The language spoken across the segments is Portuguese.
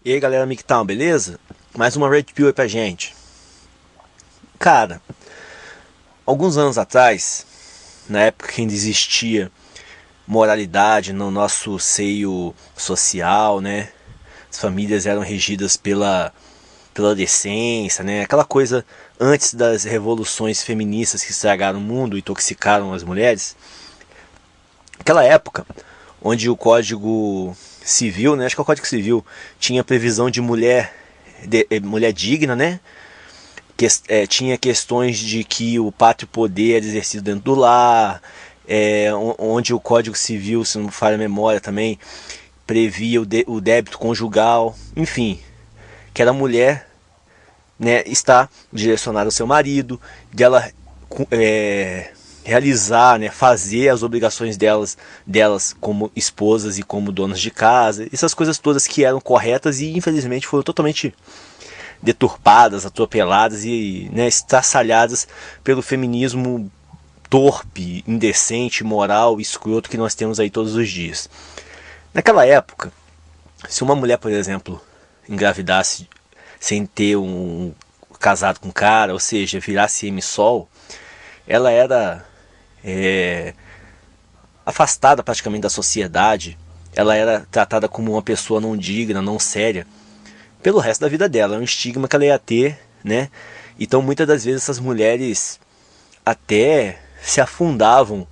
E aí galera, Mictown, beleza? Mais uma Red Pill aí pra gente. Cara, alguns anos atrás, na época que ainda existia moralidade no nosso seio social, né? As famílias eram regidas pela decência, né? Aquela coisa antes das revoluções feministas que estragaram o mundo e intoxicaram as mulheres. Aquela época onde o Código Civil, né? Acho que é o Código Civil tinha previsão de mulher digna, né? Tinha questões de que o pátrio poder era exercido dentro do lar, onde o Código Civil, se não me falha a memória também, previa o débito conjugal, enfim, que era a mulher, né, estar direcionada ao seu marido, dela realizar, né, fazer as obrigações delas como esposas e como donas de casa, essas coisas todas que eram corretas e infelizmente foram totalmente deturpadas, atropeladas e, né, estraçalhadas pelo feminismo torpe, indecente, moral, escroto que nós temos aí todos os dias. Naquela época, se uma mulher, por exemplo, engravidasse sem ter um casado com um cara, ou seja, virasse M-Sol, ela era afastada praticamente da sociedade, ela era tratada como uma pessoa não digna, não séria, pelo resto da vida dela. É um estigma que ela ia ter, né? Então muitas das vezes essas mulheres até se afundavam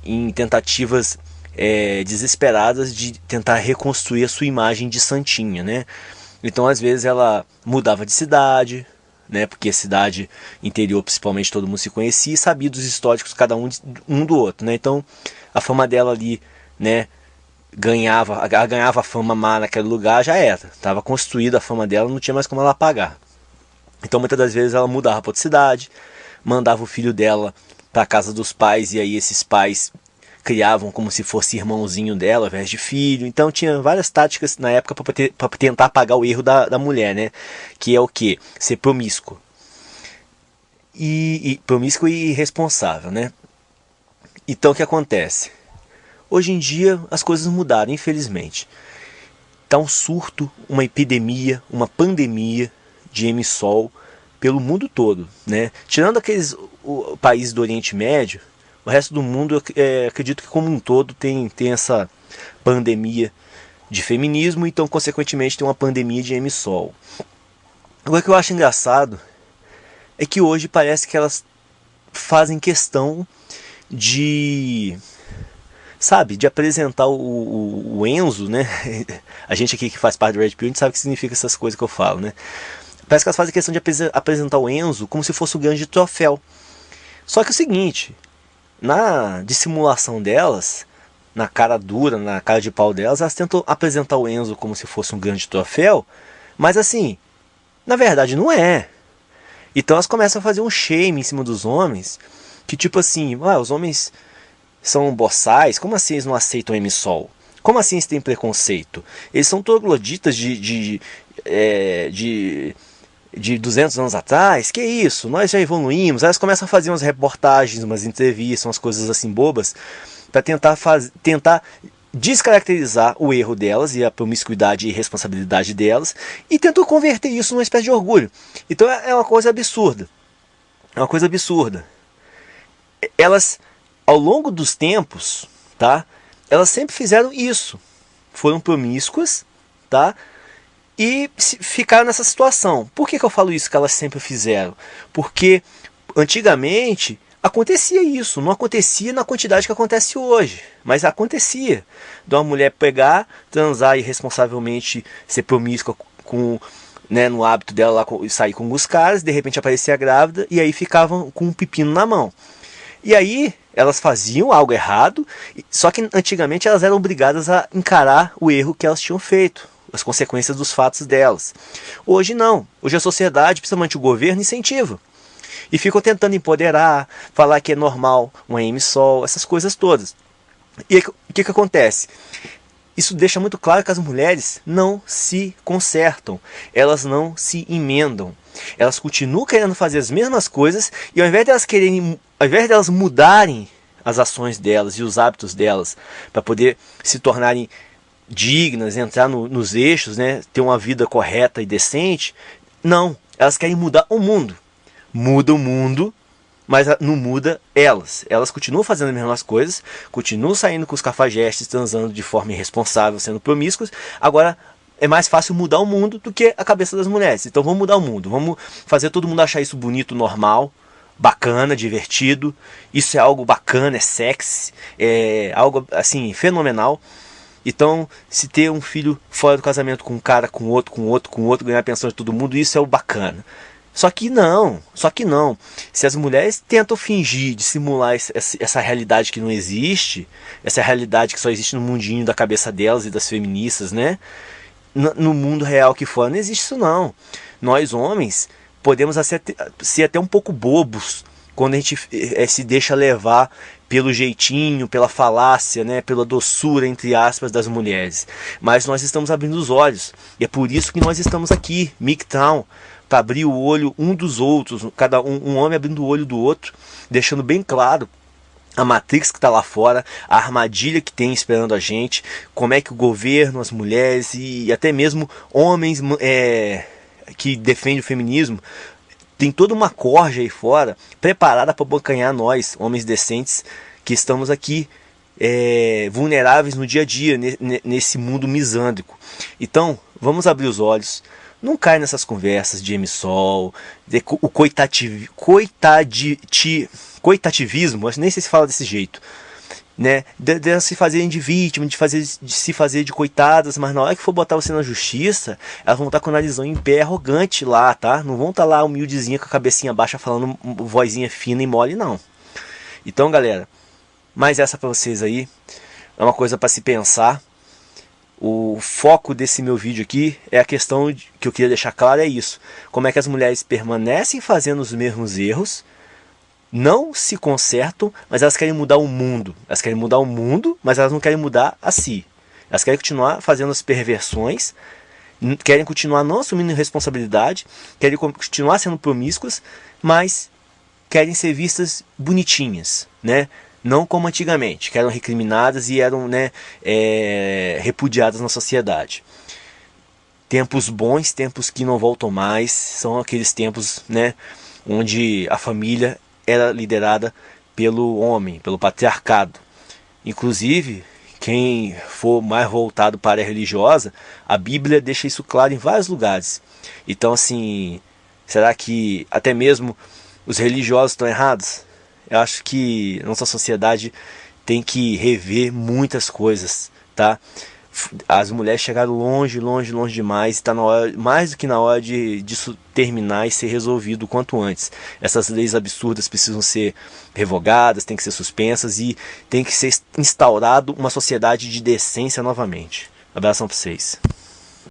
em tentativas desesperadas de tentar reconstruir a sua imagem de santinha, né? Então às vezes ela mudava de cidade, né? Porque cidade interior principalmente todo mundo se conhecia e sabia dos históricos cada um do outro, né? Então a fama dela ali, né, ganhava fama má naquele lugar, já era, estava construída a fama dela, não tinha mais como ela apagar. Então muitas das vezes ela mudava para outra cidade, mandava o filho dela para a casa dos pais, e aí esses pais criavam como se fosse irmãozinho dela ao invés de filho. Então tinha várias táticas na época para tentar apagar o erro da mulher, né? Que é o que? Ser promíscuo. Promíscuo e irresponsável, né? Então o que acontece? Hoje em dia as coisas mudaram, infelizmente. Está um surto, uma epidemia, uma pandemia de M-Sol pelo mundo todo, né? Tirando aqueles países do Oriente Médio, o resto do mundo, acredito que como um todo tem essa pandemia de feminismo, então consequentemente tem uma pandemia de M-Sol. Agora, o que eu acho engraçado é que hoje parece que elas fazem questão de, sabe, de apresentar o Enzo, né? A gente aqui que faz parte do Red Pill, a gente sabe o que significa essas coisas que eu falo, né? Parece que elas fazem questão de apresentar o Enzo como se fosse um grande troféu. Só que é o seguinte, na dissimulação delas, na cara dura, na cara de pau delas, elas tentam apresentar o Enzo como se fosse um grande troféu, mas assim, na verdade não é. Então elas começam a fazer um shame em cima dos homens, que tipo assim, os homens são boçais, como assim eles não aceitam M-Sol? Como assim eles têm preconceito? Eles são trogloditas de 200 anos atrás? Que isso? Nós já evoluímos. Aí elas começam a fazer umas reportagens, umas entrevistas, umas coisas assim bobas, para tentar descaracterizar o erro delas e a promiscuidade e responsabilidade delas, e tentam converter isso numa espécie de orgulho. Então é uma coisa absurda. É uma coisa absurda. Elas, ao longo dos tempos, tá? Elas sempre fizeram isso. Foram promíscuas, tá? E ficaram nessa situação. Por que eu falo isso que elas sempre fizeram? Porque antigamente acontecia isso. Não acontecia na quantidade que acontece hoje, mas acontecia. De uma mulher pegar, transar irresponsavelmente, ser promíscua com, né, no hábito dela lá, sair com os caras, de repente aparecia grávida e aí ficavam com um pepino na mão. E aí elas faziam algo errado, só que antigamente elas eram obrigadas a encarar o erro que elas tinham feito, as consequências dos fatos delas. Hoje não. Hoje a sociedade, principalmente o governo, incentiva. E ficam tentando empoderar, falar que é normal uma M-Sol, essas coisas todas. E o que acontece? Isso deixa muito claro que as mulheres não se consertam, elas não se emendam. Elas continuam querendo fazer as mesmas coisas e ao invés de elas mudarem as ações delas e os hábitos delas para poder se tornarem dignas, entrar nos eixos, né, ter uma vida correta e decente. Não, elas querem mudar o mundo. Muda o mundo, mas não muda elas. Elas continuam fazendo as mesmas coisas, continuam saindo com os cafajestes, transando de forma irresponsável, sendo promíscuos. Agora é mais fácil mudar o mundo do que a cabeça das mulheres. Então vamos mudar o mundo, vamos fazer todo mundo achar isso bonito, normal, bacana, divertido. Isso é algo bacana, é sexy, é algo assim fenomenal. Então, se ter um filho fora do casamento com um cara, com outro, ganhar a pensão de todo mundo, isso é o bacana. Só que não. Se as mulheres tentam fingir, dissimular essa realidade que não existe, essa realidade que só existe no mundinho da cabeça delas e das feministas, né? No mundo real que fora, não existe isso não. Nós homens podemos ser até um pouco bobos quando a gente se deixa levar pelo jeitinho, pela falácia, né, pela doçura, entre aspas, das mulheres. Mas nós estamos abrindo os olhos. E é por isso que nós estamos aqui, MGTOW, para abrir o olho um dos outros, cada um homem abrindo o olho do outro, deixando bem claro a matrix que está lá fora, a armadilha que tem esperando a gente, como é que o governo, as mulheres e até mesmo homens que defendem o feminismo, tem toda uma corja aí fora preparada para abocanhar nós, homens decentes, que estamos aqui vulneráveis no dia a dia, nesse mundo misândrico. Então, vamos abrir os olhos. Não cai nessas conversas de emissol, o coitativismo, nem sei se fala desse jeito, né? De se fazerem de vítima, de se fazer de coitadas, mas na hora que for botar você na justiça, elas vão estar com o narizão em pé, arrogante lá, tá? Não vão estar lá humildezinha com a cabecinha baixa falando vozinha fina e mole, não. Então, galera, mais essa pra vocês aí, é uma coisa para se pensar. O foco desse meu vídeo aqui é a questão que eu queria deixar claro, é isso. Como é que as mulheres permanecem fazendo os mesmos erros, não se consertam, mas elas querem mudar o mundo. Elas querem mudar o mundo, mas elas não querem mudar a si. Elas querem continuar fazendo as perversões, querem continuar não assumindo responsabilidade, querem continuar sendo promíscuas, mas querem ser vistas bonitinhas, né? Não como antigamente, que eram recriminadas e eram, né, repudiadas na sociedade. Tempos bons, tempos que não voltam mais, são aqueles tempos, né, onde a família era liderada pelo homem, pelo patriarcado. Inclusive, quem for mais voltado para a religiosa, a Bíblia deixa isso claro em vários lugares. Então, assim, será que até mesmo os religiosos estão errados? Eu acho que a nossa sociedade tem que rever muitas coisas, tá? As mulheres chegaram longe demais, está na hora, mais do que na hora disso terminar e ser resolvido o quanto antes. Essas leis absurdas precisam ser revogadas, tem que ser suspensas e tem que ser instaurado uma sociedade de decência novamente. Abração para vocês.